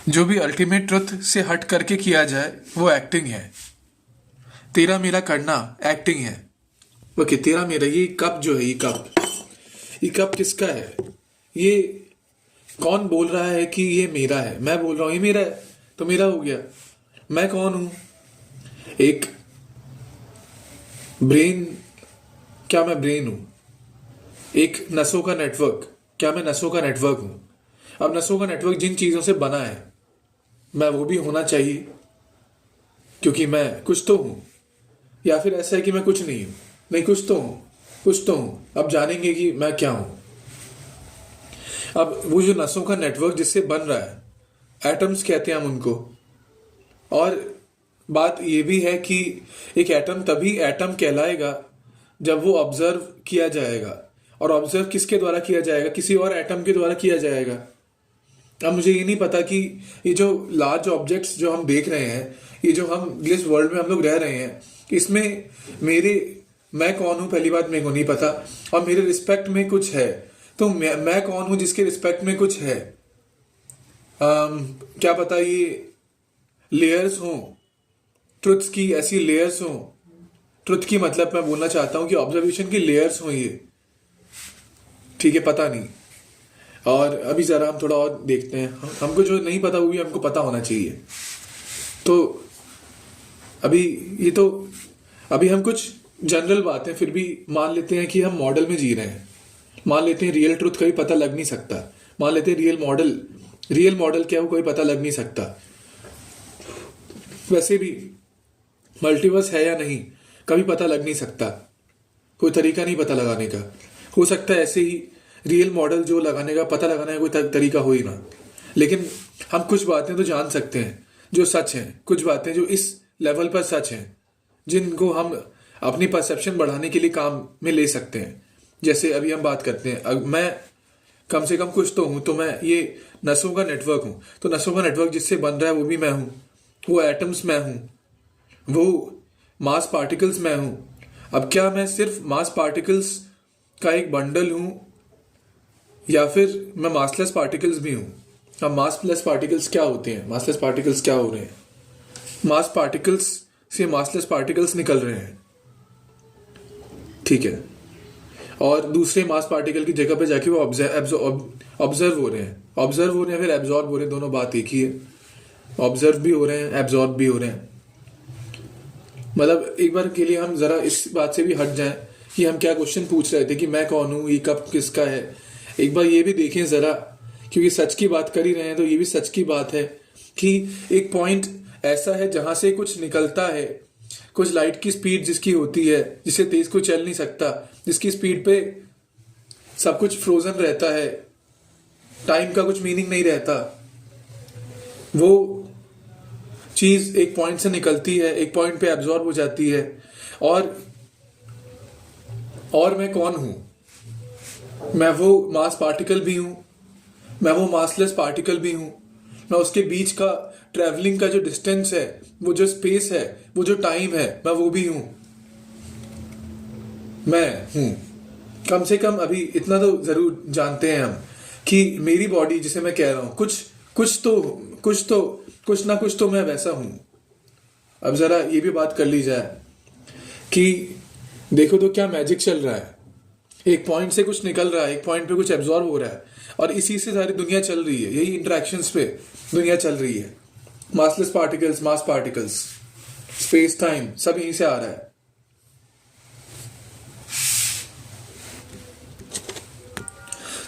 जो भी ultimate truth से हट करके किया जाए वो एक्टिंग है। तेरा मेरा करना एक्टिंग है। ओके, तेरा मेरा, ये कप जो है, ये कप किसका है? ये कौन बोल रहा है कि ये मेरा है? मैं बोल रहा हूं ये मेरा है, तो मेरा हो गया। मैं कौन हूं? एक ब्रेन। क्या मैं ब्रेन हूं? एक नसों का नेटवर्क। क्या मैं नसों का नेटवर्क हूं? अब नसों का नेटवर्क जिन चीजों से बना है, मैं वो भी होना चाहिए, क्योंकि मैं कुछ तो हूं। या फिर ऐसा है कि मैं कुछ नहीं हूं? नहीं, कुछ तो हूं, कुछ तो हूं। अब जानेंगे कि मैं क्या हूं। अब वो जो नसों का नेटवर्क जिससे बन रहा है, एटम्स कहते हैं हम उनको। और बात ये भी है कि एक एटम तभी एटम कहलाएगा जब वो ऑब्जर्व किया जाएगा। और ऑब्जर्व किसके द्वारा किया जाएगा? किसी और एटम के द्वारा किया जाएगा। अब मुझे ये नहीं पता कि ये जो लार्ज ऑब्जेक्ट्स जो हम देख रहे हैं, ये जो हम जिस वर्ल्ड में हम लोग रह रहे हैं, इसमें मैं कौन हूं? पहली बात मेरे को नहीं पता। और मेरे रिस्पेक्ट में कुछ है, तो मैं कौन हूं जिसके रिस्पेक्ट में कुछ है? क्या पता ये लेयर्स हों, ट्रुथ्स की ऐसी लेयर्स हों। ट्रुथ की मतलब मैं बोलना चाहता हूं कि ऑब्जर्वेशन की लेयर्स हों ये। ठीक है, पता नहीं। और अभी जरा हम थोड़ा और देखते हैं। हमको जो नहीं पता वो भी हमको पता होना चाहिए। तो अभी ये तो अभी हम कुछ जनरल बातें फिर भी मान लेते हैं कि हम मॉडल में जी रहे हैं। मान लेते हैं रियल ट्रुथ कभी पता लग नहीं सकता। मान लेते हैं रियल मॉडल क्या है वो कोई पता लग नहीं सकता। वैसे भी मल्टीवर्स है या नहीं कभी पता लग नहीं सकता। कोई तरीका नहीं पता लगाने का। हो सकता है ऐसे ही रियल मॉडल जो लगाने का पता लगाने का कोई तरीका हो ही ना। लेकिन हम कुछ बातें तो जान सकते हैं जो सच हैं, कुछ बातें जो इस लेवल पर सच हैं, जिनको हम अपनी परसेप्शन बढ़ाने के लिए काम में ले सकते हैं। जैसे अभी हम बात करते हैं, मैं कम से कम कुछ तो हूं, तो मैं ये नसों का नेटवर्क हूं। तो नसों का नेटवर्क जिससे बन रहा है वो भी मैं हूं। वो एटम्स मैं हूं, वो मास पार्टिकल्स मैं हूं। अब क्या मैं सिर्फ मास पार्टिकल्स का एक बंडल हूं, या फिर मैं मासलेस पार्टिकल्स भी हूं? अब मासलेस पार्टिकल्स क्या होते हैं? मासलेस पार्टिकल्स क्या हो रहे हैं? मास पार्टिकल्स से मासलेस पार्टिकल्स निकल रहे हैं, ठीक है। और दूसरे मास पार्टिकल की जगह पे जाके वो ऑब्जर्व हो रहे हैं। ऑब्जर्व हो रहे हैं फिर एब्जॉर्ब हो रहे हैं, दोनों बात एक ही है। ऑब्जर्व भी हो रहे हैं, एब्जॉर्ब भी हो रहे हैं। मतलब एक बार के लिए हम जरा इस बात से भी हट जाएं कि हम क्या क्वेश्चन पूछ रहे थे कि मैं कौन हूं, ये कब किसका है। एक बार ये भी देखें जरा, क्योंकि सच की बात कर ही रहे हैं तो ये भी सच की बात है कि एक पॉइंट ऐसा है जहां से कुछ निकलता है, कुछ लाइट की स्पीड जिसकी होती है, जिससे तेज कोई चल नहीं सकता, जिसकी स्पीड पे सब कुछ फ्रोजन रहता है, टाइम का कुछ मीनिंग नहीं रहता। वो चीज एक पॉइंट से निकलती है, एक पॉइंट पे एब्जॉर्ब हो जाती है। और मैं कौन हूं? मैं वो मास पार्टिकल भी हूं, मैं वो मासलेस पार्टिकल भी हूं। मैं उसके बीच का ट्रैवलिंग का जो डिस्टेंस है, वो जो स्पेस है, वो जो टाइम है, मैं वो भी हूं। मैं हूं। कम से कम अभी इतना तो जरूर जानते हैं हम कि मेरी बॉडी जिसे मैं कह रहा हूं, कुछ ना कुछ तो मैं वैसा हूं। अब जरा ये भी बात कर ली जाए कि देखो तो क्या मैजिक चल रहा है। एक पॉइंट से कुछ निकल रहा है, एक पॉइंट पे कुछ एब्जॉर्ब हो रहा है, और इसी से सारी दुनिया चल रही है। यही इंटरेक्शंस पे दुनिया चल रही है। मासलेस पार्टिकल्स, मास पार्टिकल्स, स्पेस टाइम, सब यहीं से आ रहा है।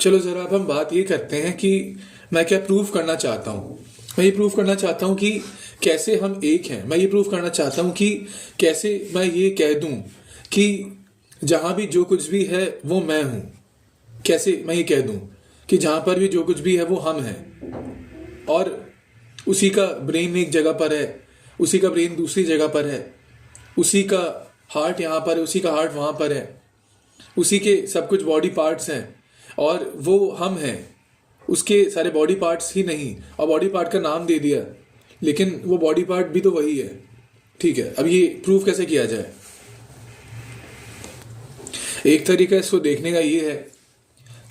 चलो जरा अब हम बात ये करते हैं कि मैं क्या प्रूव करना चाहता हूं। मैं ये प्रूव करना चाहता हूं कि कैसे हम एक हैं। मैं ये प्रूव करना चाहता हूं कि कैसे मैं ये कह दूं कि जहां भी जो कुछ भी है वो मैं हूं। कैसे मैं ये कह दूं कि जहां पर भी जो कुछ भी है वो हम हैं, और उसी का ब्रेन एक जगह पर है, उसी का ब्रेन दूसरी जगह पर है, उसी का हार्ट यहाँ पर है, उसी का हार्ट वहां पर है, उसी के सब कुछ बॉडी पार्ट्स हैं, और वो हम हैं। उसके सारे बॉडी पार्ट्स ही नहीं, और बॉडी पार्ट का नाम दे दिया, लेकिन वो बॉडी पार्ट भी तो वही है। ठीक है, अब ये प्रूव कैसे किया जाए? एक तरीका इसको देखने का ये है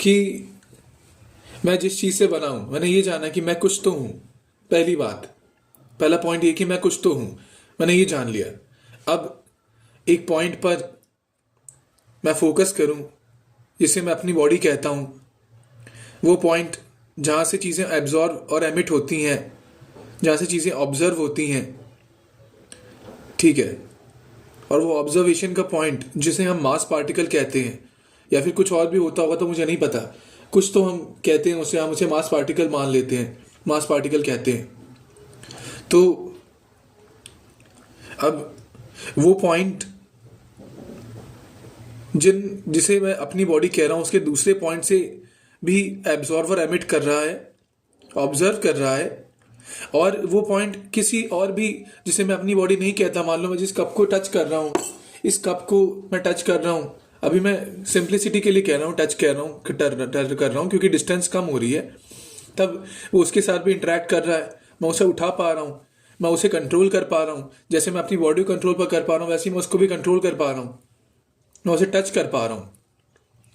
कि मैं जिस चीज से बना हूं, मैंने ये जाना कि मैं कुछ तो हूं, पहली बात, पहला पॉइंट ये कि मैं कुछ तो हूं, मैंने ये जान लिया। अब एक पॉइंट पर मैं फोकस करूं जिसे मैं अपनी बॉडी कहता हूं, वो पॉइंट जहां से चीजें एब्जॉर्व और एमिट होती हैं, जहां से चीजें ऑब्जर्व होती हैं, ठीक है। और वो ऑब्जर्वेशन का पॉइंट जिसे हम मास पार्टिकल कहते हैं, या फिर कुछ और भी होता होगा तो मुझे नहीं पता, कुछ तो हम कहते हैं उसे, हम उसे मास पार्टिकल मान लेते हैं, मास पार्टिकल कहते हैं। तो अब वो पॉइंट जिसे मैं अपनी बॉडी कह रहा हूं, उसके दूसरे पॉइंट से भी एब्जॉर्व और एमिट कर रहा है, ऑब्जर्व कर रहा है। और वो पॉइंट किसी और भी जिसे मैं अपनी बॉडी नहीं कहता, मान लो मैं जिस कप को टच कर रहा हूं, इस कप को मैं टच कर रहा हूं, अभी मैं सिंप्लिसिटी के लिए कह रहा हूं, टच कह रहा हूं, टच कर रहा हूं क्योंकि डिस्टेंस कम हो रही है, तब वो उसके साथ भी इंटरेक्ट कर रहा है, मैं उसे उठा पा रहा हूं, मैं उसे कंट्रोल कर पा रहा हूं। जैसे मैं अपनी बॉडी को कंट्रोल पर कर पा रहा हूं, वैसे ही मैं उसको भी कंट्रोल कर पा रहा हूं, मैं उसे टच कर पा रहा हूं।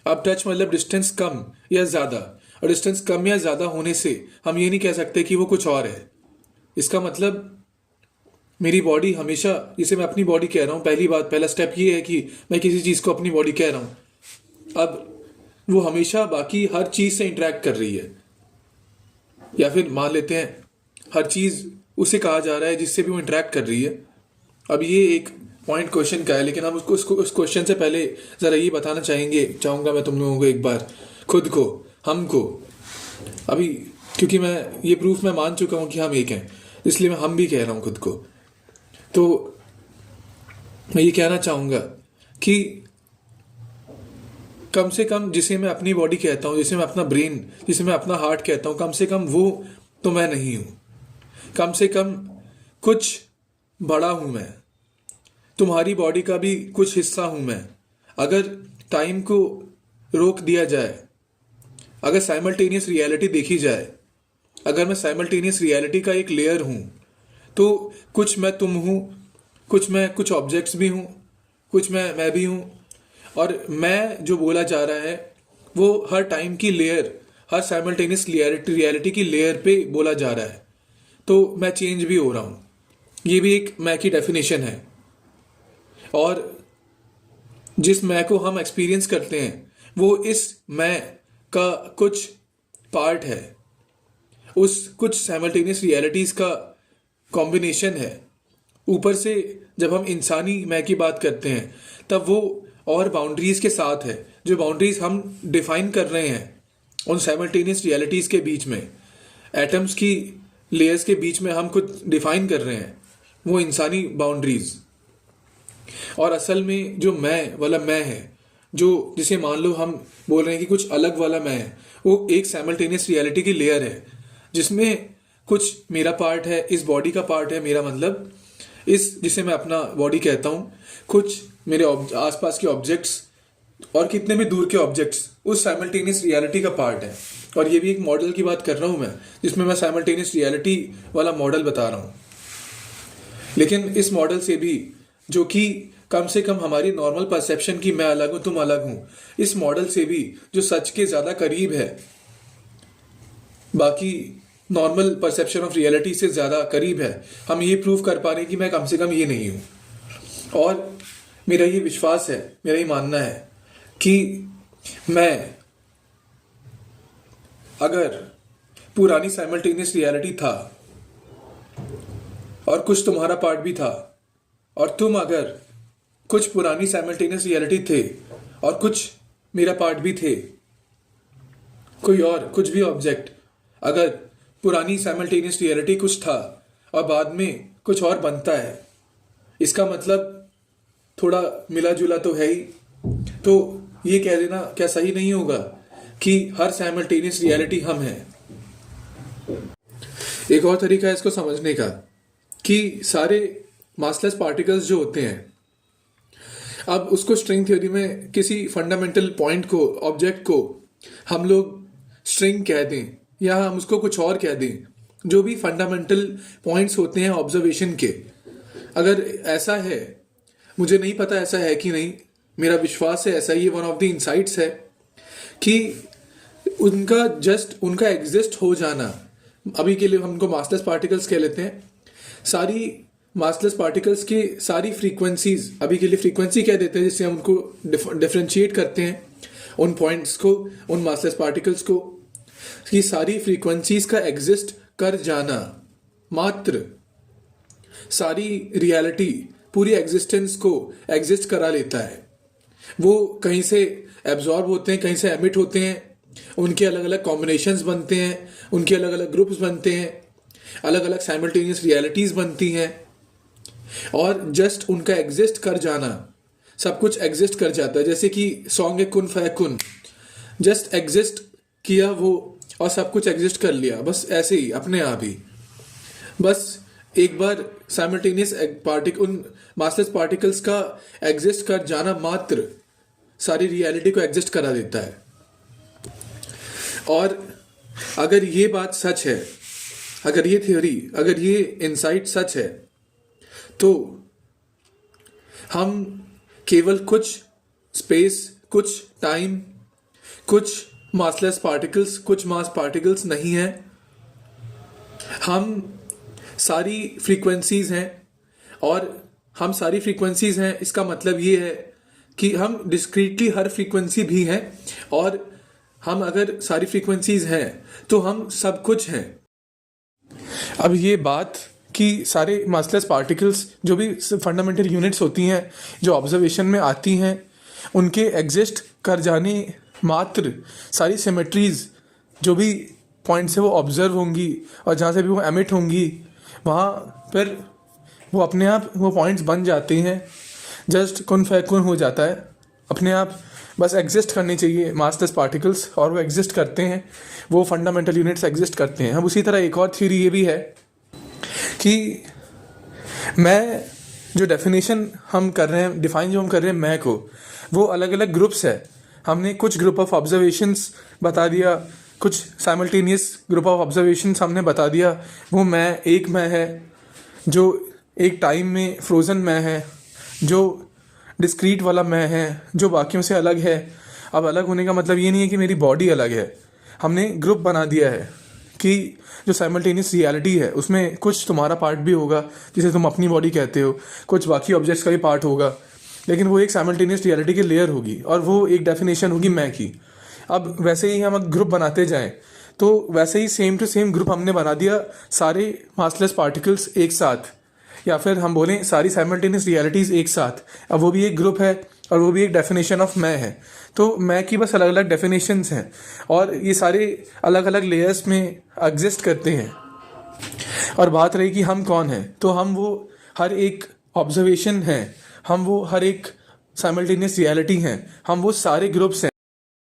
अब टच मतलब डिस्टेंस कम या ज्यादा, और डिस्टेंस कम या ज्यादा होने से हम ये नहीं कह सकते कि वो कुछ और है। इसका मतलब मेरी बॉडी हमेशा, जिसे मैं अपनी बॉडी कह रहा हूं, पहली बात, पहला स्टेप ये है कि मैं किसी चीज को अपनी बॉडी कह रहा हूं, अब वो हमेशा बाकी हर चीज से इंटरेक्ट कर रही है, या फिर मान लेते हैं हर चीज उसे कहा जा रहा है जिससे भी वो इंटरेक्ट कर रही है। अब ये एक पॉइंट क्वेश्चन का है, लेकिन हम उसको उस क्वेश्चन से पहले जरा ये बताना चाहूंगा मैं तुम लोगों को एक बार, खुद को, हमको, अभी क्योंकि मैं ये प्रूफ मैं मान चुका हूं कि हम एक हैं, इसलिए मैं हम भी कह रहा हूं खुद को। तो मैं ये कहना चाहूंगा कि कम से कम जिसे मैं अपनी बॉडी कहता हूं, जिसे मैं अपना ब्रेन, जिसे मैं अपना हार्ट कहता हूं, कम से कम वो तो मैं नहीं हूं। कम से कम कुछ बड़ा हूं मैं, तुम्हारी बॉडी का भी कुछ हिस्सा हूं मैं। अगर टाइम को रोक दिया जाए, अगर साइमल्टेनियस रियलिटी देखी जाए, अगर मैं साइमल्टेनियस रियलिटी का एक लेयर हूं, तो कुछ मैं तुम हूं, कुछ मैं कुछ ऑब्जेक्ट्स भी हूं, कुछ मैं भी हूं। और मैं जो बोला जा रहा है वो हर टाइम की लेयर, हर साइमल्टेनियस रियलिटी की लेयर पे बोला जा रहा है। तो मैं चेंज भी हो रहा हूं, ये भी एक मैं की डेफिनेशन है। और जिस मैं को हम एक्सपीरियंस करते हैं वो इस मैं का कुछ पार्ट है, उस कुछ साइमल्टेनियस रियलिटीज का कॉम्बिनेशन है। ऊपर से जब हम इंसानी मैं की बात करते हैं तब वो और बाउंड्रीज के साथ है, जो बाउंड्रीज हम डिफाइन कर रहे हैं उन साइमल्टेनियस रियलिटीज के बीच में, एटम्स की लेयर्स के बीच में हम कुछ डिफाइन कर रहे हैं, वो इंसानी बाउंड्रीज। और असल में जो मैं वाला मैं है, जो जिसे मान लो हम बोल रहे हैं कि कुछ अलग वाला मैं है, वो एक साइमल्टेनियस रियलिटी की लेयर है जिसमें कुछ मेरा पार्ट है, इस बॉडी का पार्ट है, मेरा मतलब इस जिसे मैं अपना बॉडी कहता हूं, कुछ मेरे आसपास के ऑब्जेक्ट्स और कितने भी दूर के ऑब्जेक्ट्स उस साइमल्टेनियस रियलिटी का पार्ट है। और ये भी एक मॉडल की बात कर रहा हूं मैं, जिसमें मैं साइमल्टेनियस रियलिटी वाला मॉडल बता रहा हूं। लेकिन इस मॉडल से भी, जो कि कम से कम हमारी नॉर्मल परसेप्शन की मैं अलग हूं तुम अलग हूं, इस मॉडल से भी जो सच के ज्यादा करीब है, बाकी नॉर्मल परसेप्शन ऑफ रियलिटी से ज्यादा करीब है, हम ये प्रूव कर पा रहे हैं कि मैं कम से कम ये नहीं हूं। और मेरा ये विश्वास है, मेरा ये मानना है कि मैं अगर पुरानी साइमल्टेनियस रियलिटी था और कुछ तुम्हारा पार्ट भी था, और तुम अगर कुछ पुरानी साइमल्टेनियस रियलिटी थे और कुछ मेरा पार्ट भी थे, कोई और कुछ भी ऑब्जेक्ट, अगर पुरानी साइमल्टेनियस रियलिटी कुछ था और बाद में कुछ और बनता है, इसका मतलब थोड़ा मिला जुला तो है ही। तो ये कह देना क्या सही नहीं होगा कि हर साइमल्टेनियस रियलिटी हम हैं? एक और तरीका है इसको समझने का कि सारे मासलेस पार्टिकल्स जो होते हैं, अब उसको स्ट्रिंग थ्योरी में किसी फंडामेंटल पॉइंट को, ऑब्जेक्ट को हम लोग स्ट्रिंग कह दें या हम उसको कुछ और कह दें, जो भी फंडामेंटल पॉइंट्स होते हैं ऑब्जर्वेशन के, अगर ऐसा है, मुझे नहीं पता ऐसा है कि नहीं, मेरा विश्वास है ऐसा ही, वन ऑफ द इनसाइट्स है कि उनका एग्जिस्ट हो जाना अभी के लिए हम उनको मासलेस पार्टिकल्स कह लेते हैं, सारी मासलेस पार्टिकल्स की सारी फ्रीक्वेंसीज, अभी के लिए फ्रीक्वेंसी कह देते हैं, जिससे हम उनको डिफरेंशिएट करते हैं उन पॉइंट्स को, उन मासलेस पार्टिकल्स को, कि सारी फ्रीक्वेंसीज का एग्जिस्ट कर जाना मात्र सारी रियलिटी, पूरी एग्जिस्टेंस को एग्जिस्ट करा लेता है। वो कहीं से एब्जॉर्ब होते हैं, कहीं से एमिट होते हैं, उनके अलग अलग कॉम्बिनेशंस बनते हैं, उनके अलग अलग ग्रुप्स बनते हैं, अलग अलग साइमल्टेनियस रियलिटीज बनती हैं, और जस्ट उनका एग्जिस्ट कर जाना, सब कुछ एग्जिस्ट कर जाता है। जैसे कि सॉन्ग है कुन फयकुन, जस्ट एग्जिस्ट किया वो और सब कुछ एग्जिस्ट कर लिया, बस ऐसे ही अपने आप ही। बस एक बार साइमल्टेनियस उन मासलेस पार्टिकल्स का एग्जिस्ट कर जाना मात्र सारी रियलिटी को एग्जिस्ट करा देता है। और अगर ये बात सच है, अगर ये थ्योरी, अगर ये इनसाइट सच है, तो हम केवल कुछ स्पेस, कुछ टाइम, कुछ मासलेस पार्टिकल्स, कुछ मास पार्टिकल्स नहीं है, हम सारी फ्रीक्वेंसीज हैं। और हम सारी फ्रीक्वेंसीज हैं, इसका मतलब ये है कि हम डिस्क्रीटली हर फ्रीक्वेंसी भी हैं, और हम अगर सारी फ्रीक्वेंसीज हैं तो हम सब कुछ हैं। अब ये बात कि सारे मासलेस पार्टिकल्स, जो भी फंडामेंटल यूनिट्स होती हैं जो ऑब्जर्वेशन में आती हैं, उनके एग्जिस्ट कर जाने मात्र सारी सिमेट्रीज, जो भी पॉइंट से वो ऑब्जर्व होंगी और जहाँ से भी वो एमिट होंगी, वहाँ पर वो अपने आप वो पॉइंट्स बन जाते हैं। जस्ट कुन फयकुन हो जाता है अपने आप, बस एग्जिस्ट करनी चाहिए मासलेस पार्टिकल्स, और वो एग्जिस्ट करते हैं, वो फंडामेंटल यूनिट्स एग्जिस्ट करते हैं। अब उसी तरह एक और थ्योरी ये भी है कि मैं जो डेफिनेशन हम कर रहे हैं, डिफाइन जो हम कर रहे हैं मैं को, वो अलग अलग ग्रुप्स है। हमने कुछ ग्रुप ऑफ ऑब्जर्वेशंस बता दिया, कुछ साइमल्टेनियस ग्रुप ऑफ ऑब्जर्वेशंस हमने बता दिया। वो मैं, एक मैं है जो एक टाइम में फ्रोज़न मैं है, जो डिस्क्रीट वाला मैं है, जो बाकियों से अलग है। अब अलग होने का मतलब ये नहीं है कि मेरी बॉडी अलग है, हमने ग्रुप बना दिया है कि जो साइमल्टेनियस रियलिटी है उसमें कुछ तुम्हारा पार्ट भी होगा, जिसे तुम अपनी बॉडी कहते हो, कुछ बाकी ऑब्जेक्ट्स का भी पार्ट होगा, लेकिन वो एक साइमल्टेनियस रियलिटी की लेयर होगी, और वो एक डेफिनेशन होगी मैं की। अब वैसे ही हम ग्रुप बनाते जाएं, तो वैसे ही सेम टू सेम ग्रुप हमने बना दिया सारे मासलेस पार्टिकल्स एक साथ, या फिर हम बोलें सारी साइमल्टेनियस रियलिटीज़ एक साथ। अब वो भी एक ग्रुप है और वो भी एक डेफिनेशन ऑफ मैं है। तो मैं की बस अलग अलग डेफिनेशंस हैं, और ये सारे अलग अलग लेयर्स में एग्जिस्ट करते हैं। और बात रही कि हम कौन हैं, तो हम वो हर एक ऑब्जर्वेशन हैं, हम वो हर एक साइमल्टेनियस रियलिटी हैं, हम वो सारे ग्रुप्स हैं।